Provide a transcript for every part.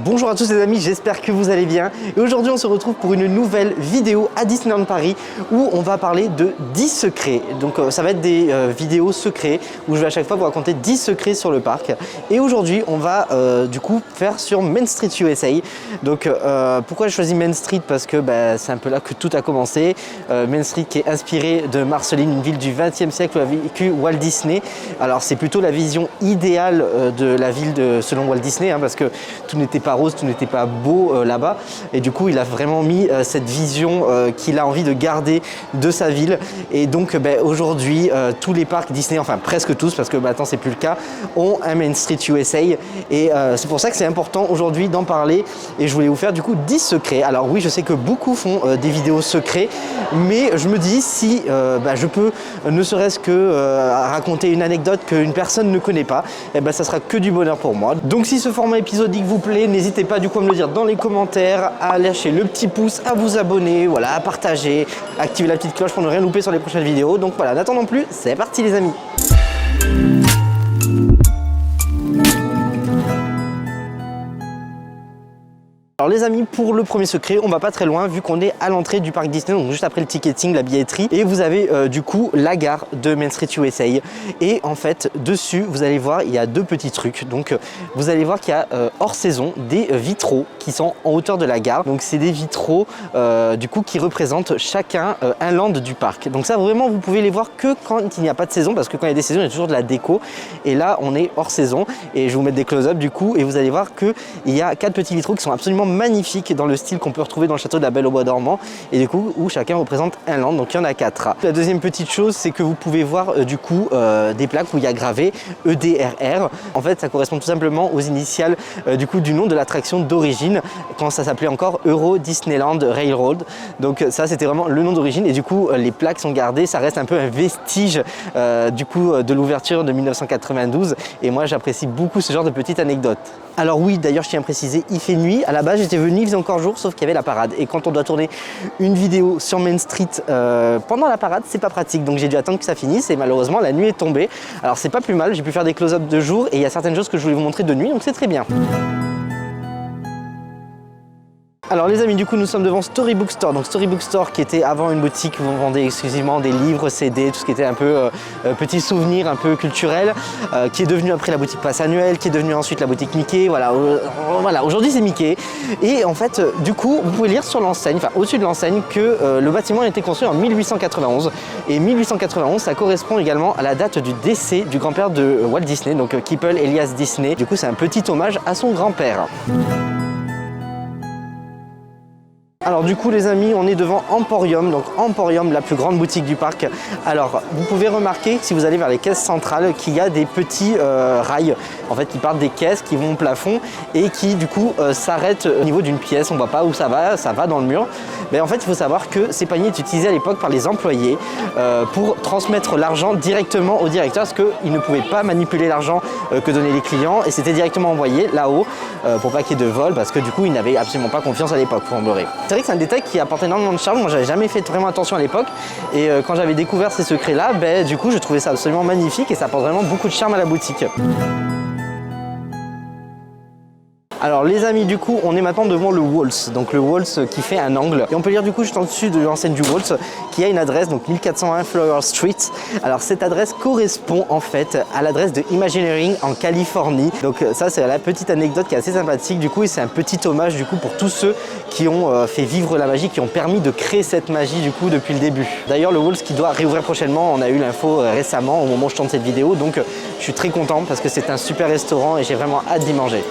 Bonjour à tous les amis, j'espère que vous allez bien. Et aujourd'hui on se retrouve pour une nouvelle vidéo à Disneyland Paris où on va parler de 10 secrets. Donc ça va être des vidéos secrets où je vais à chaque fois vous raconter 10 secrets sur le parc. Et aujourd'hui on va du coup faire sur Main Street USA. Donc pourquoi j'ai choisi Main Street? Parce que c'est un peu là que tout a commencé. Main Street qui est inspiré de Marceline, une ville du XXe siècle où a vécu Walt Disney. Alors c'est plutôt la vision idéale de la ville selon Walt Disney, parce que tout n'était pas rose, tout n'était pas beau là-bas. Et du coup, il a vraiment mis cette vision qu'il a envie de garder de sa ville. Et donc aujourd'hui, tous les parcs Disney, enfin presque tous, parce que maintenant c'est plus le cas, ont un Main Street USA. Et c'est pour ça que c'est important aujourd'hui d'en parler. Et je voulais vous faire du coup 10 secrets. Alors oui, je sais que beaucoup font des vidéos secrets, mais je me dis si je peux ne serait-ce que raconter une anecdote qu'une personne ne connaît pas, ça sera que du bonheur pour moi. Donc si ce format épisodique vous plaît, n'hésitez pas du coup à me le dire dans les commentaires, à lâcher le petit pouce, à vous abonner, voilà, à partager, à activer la petite cloche pour ne rien louper sur les prochaines vidéos. Donc voilà, n'attendons plus, c'est parti les amis. Alors les amis, pour le premier secret, on va pas très loin vu qu'on est à l'entrée du parc Disney, donc juste après le ticketing, la billetterie, et vous avez du coup la gare de Main Street USA. Et en fait, dessus, vous allez voir, il y a deux petits trucs. Donc vous allez voir qu'il y a hors saison des vitraux qui sont en hauteur de la gare. Donc c'est des vitraux du coup qui représentent chacun un land du parc. Donc ça vraiment, vous pouvez les voir que quand il n'y a pas de saison, parce que quand il y a des saisons, il y a toujours de la déco. Et là, on est hors saison et je vais vous mettre des close-up du coup, et vous allez voir qu'il y a 4 petits vitraux qui sont absolument magnifique dans le style qu'on peut retrouver dans le château de la Belle au Bois dormant, et du coup où chacun représente un land, donc il y en a 4. La deuxième petite chose, c'est que vous pouvez voir du coup des plaques où il y a gravé EDRR. En fait ça correspond tout simplement aux initiales du coup du nom de l'attraction d'origine quand ça s'appelait encore Euro Disneyland Railroad. Donc ça c'était vraiment le nom d'origine, et du coup les plaques sont gardées, ça reste un peu un vestige du coup de l'ouverture de 1992, et moi j'apprécie beaucoup ce genre de petites anecdotes. Alors oui, d'ailleurs je tiens à préciser, il fait nuit. À la base j'étais venu, il faisait encore jour, sauf qu'il y avait la parade, et quand on doit tourner une vidéo sur Main Street pendant la parade, c'est pas pratique, donc j'ai dû attendre que ça finisse, et malheureusement la nuit est tombée. Alors c'est pas plus mal, j'ai pu faire des close-up de jour, et il y a certaines choses que je voulais vous montrer de nuit, donc c'est très bien. Alors les amis, du coup nous sommes devant Storybook Store. Donc Storybook Store qui était avant une boutique où on vendait exclusivement des livres, CD, tout ce qui était un peu petits souvenirs, un peu culturel, qui est devenu après la boutique Pass Annuel, qui est devenu ensuite la boutique Mickey. Voilà, aujourd'hui c'est Mickey. Et en fait, du coup, vous pouvez lire sur l'enseigne, enfin au-dessus de l'enseigne, que le bâtiment a été construit en 1891. Et 1891, ça correspond également à la date du décès du grand-père de Walt Disney, donc Keppel Elias Disney. Du coup, c'est un petit hommage à son grand-père. Alors du coup les amis, on est devant Emporium, donc Emporium, la plus grande boutique du parc. Alors vous pouvez remarquer, si vous allez vers les caisses centrales, qu'il y a des petits rails en fait qui partent des caisses, qui vont au plafond et qui du coup s'arrêtent au niveau d'une pièce. On ne voit pas où ça va dans le mur. Mais en fait il faut savoir que ces paniers étaient utilisés à l'époque par les employés pour transmettre l'argent directement au directeur, parce qu'ils ne pouvaient pas manipuler l'argent que donnaient les clients, et c'était directement envoyé là-haut pour pas qu'il y ait de vol, parce que du coup ils n'avaient absolument pas confiance à l'époque, pour en beurrer. C'est vrai que c'est un détail qui apporte énormément de charme. Moi j'avais jamais fait vraiment attention à l'époque, et quand j'avais découvert ces secrets là, du coup je trouvais ça absolument magnifique, et ça apporte vraiment beaucoup de charme à la boutique. Alors les amis, du coup on est maintenant devant le Waltz, donc le Waltz qui fait un angle, et on peut lire du coup juste en dessus de l'enseigne du Waltz qui a une adresse, donc 1401 Flower Street. Alors cette adresse correspond en fait à l'adresse de Imagineering en Californie. Donc ça c'est la petite anecdote qui est assez sympathique du coup, et c'est un petit hommage du coup pour tous ceux qui ont fait vivre la magie, qui ont permis de créer cette magie du coup depuis le début. D'ailleurs le Waltz qui doit réouvrir prochainement, on a eu l'info récemment au moment où je tourne cette vidéo, donc je suis très content parce que c'est un super restaurant et j'ai vraiment hâte d'y manger.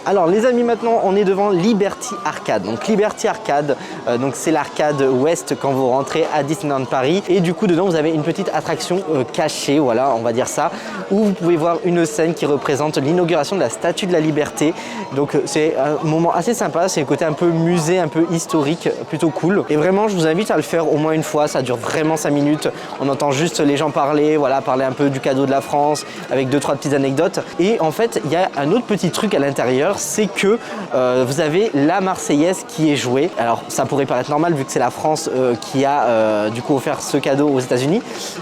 Alors les amis, maintenant on est devant Liberty Arcade. Donc Liberty Arcade, donc c'est l'arcade ouest quand vous rentrez à Disneyland Paris, et du coup dedans vous avez une petite attraction cachée, voilà, on va dire ça, où vous pouvez voir une scène qui représente l'inauguration de la Statue de la Liberté. Donc c'est un moment assez sympa, c'est le côté un peu musée, un peu historique, plutôt cool. Et vraiment je vous invite à le faire au moins une fois, ça dure vraiment 5 minutes. On entend juste les gens parler, voilà, parler un peu du cadeau de la France avec 2-3 petites anecdotes. Et en fait il y a un autre petit truc à l'intérieur, c'est que vous avez la Marseillaise qui est jouée. Alors ça pourrait paraître normal vu que c'est la France qui a du coup offert ce cadeau aux États-Unis,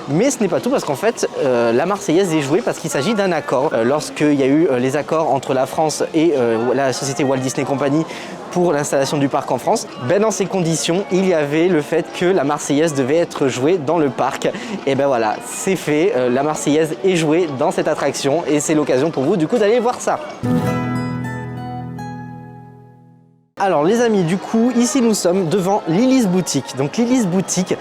mais ce n'est pas tout parce qu'en fait la Marseillaise est jouée parce qu'il s'agit d'un accord. Lorsqu'il y a eu les accords entre la France et la société Walt Disney Company pour l'installation du parc en France, ben dans ces conditions, il y avait le fait que la Marseillaise devait être jouée dans le parc. Et ben voilà, c'est fait, la Marseillaise est jouée dans cette attraction et c'est l'occasion pour vous du coup d'aller voir ça. Alors les amis, du coup, ici nous sommes devant Lily's Boutique. Donc Lily's Boutique,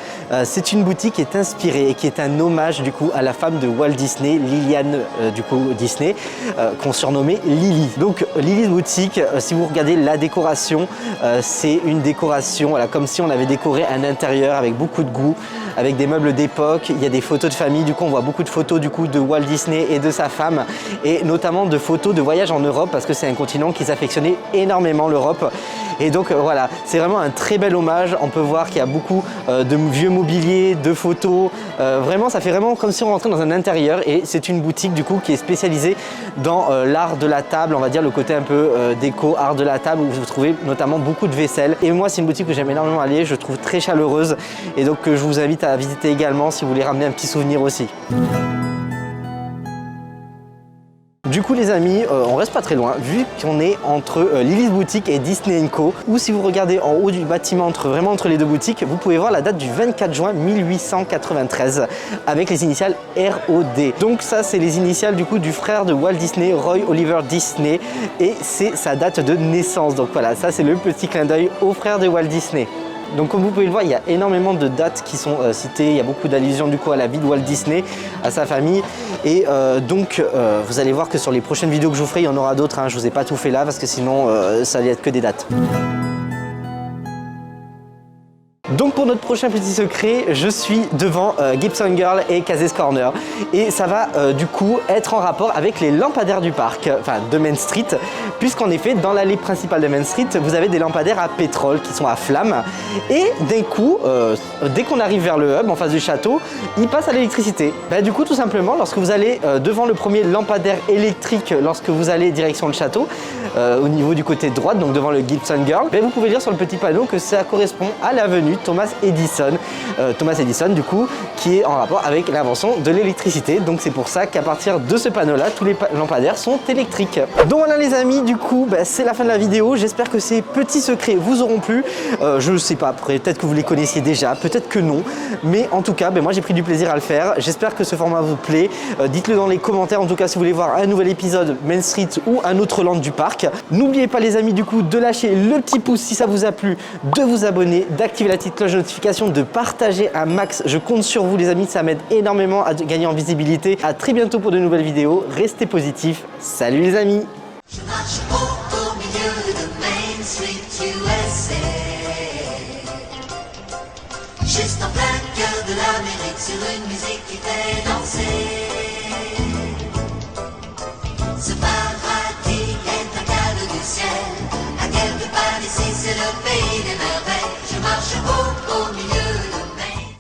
c'est une boutique qui est inspirée et qui est un hommage du coup à la femme de Walt Disney, Liliane du coup Disney, qu'on surnommait Lily. Donc Lily's Boutique, si vous regardez la décoration, c'est une décoration voilà, comme si on avait décoré un intérieur avec beaucoup de goût, avec des meubles d'époque. Il y a des photos de famille, du coup on voit beaucoup de photos du coup de Walt Disney et de sa femme, et notamment de photos de voyage en Europe parce que c'est un continent qui s'affectionnait énormément, l'Europe. Et donc voilà, c'est vraiment un très bel hommage. On peut voir qu'il y a beaucoup de vieux mobilier, de photos. Vraiment, ça fait vraiment comme si on rentrait dans un intérieur. Et c'est une boutique du coup qui est spécialisée dans l'art de la table, on va dire le côté un peu déco, art de la table, où vous trouvez notamment beaucoup de vaisselle. Et moi, c'est une boutique que j'aime énormément aller, je trouve très chaleureuse. Et donc je vous invite à visiter également si vous voulez ramener un petit souvenir aussi. Du coup les amis, on reste pas très loin vu qu'on est entre Lily's Boutique et Disney & Co. Ou si vous regardez en haut du bâtiment, vraiment entre les deux boutiques, vous pouvez voir la date du 24 juin 1893 avec les initiales ROD. Donc ça c'est les initiales du coup du frère de Walt Disney, Roy Oliver Disney, et c'est sa date de naissance. Donc voilà, ça c'est le petit clin d'œil au frère de Walt Disney. Donc comme vous pouvez le voir, il y a énormément de dates qui sont citées, il y a beaucoup d'allusions du coup à la vie de Walt Disney, à sa famille, et donc vous allez voir que sur les prochaines vidéos que je vous ferai, il y en aura d'autres, hein. Je vous ai pas tout fait là parce que sinon ça allait être que des dates. Donc pour notre prochain petit secret, je suis devant Gibson Girl et Kaz's Corner, et ça va du coup être en rapport avec les lampadaires du parc, enfin de Main Street, puisqu'en effet dans l'allée principale de Main Street vous avez des lampadaires à pétrole qui sont à flamme, et d'un coup dès qu'on arrive vers le hub en face du château, ils passent à l'électricité. Du coup tout simplement lorsque vous allez devant le premier lampadaire électrique, lorsque vous allez direction le château, au niveau du côté droite, donc devant le Gibson Girl, vous pouvez lire sur le petit panneau que ça correspond à l'avenue Thomas Edison. Thomas Edison du coup qui est en rapport avec l'invention de l'électricité, donc c'est pour ça qu'à partir de ce panneau là tous les lampadaires sont électriques. Donc voilà les amis, du coup c'est la fin de la vidéo, j'espère que ces petits secrets vous auront plu. Je ne sais pas, peut-être que vous les connaissiez déjà, peut-être que non, mais en tout cas moi j'ai pris du plaisir à le faire. J'espère que ce format vous plaît, dites-le dans les commentaires en tout cas si vous voulez voir un nouvel épisode Main Street ou un autre land du parc. N'oubliez pas les amis du coup de lâcher le petit pouce si ça vous a plu, de vous abonner, d'activer la petite cloche de notification, de partager un max. Je compte sur vous les amis, ça m'aide énormément à gagner en visibilité. À très bientôt pour de nouvelles vidéos, restez positifs, salut les amis. Je marche au milieu de Main Street USA, juste en plein cœur de l'Amérique, sur une musique qui fait danser.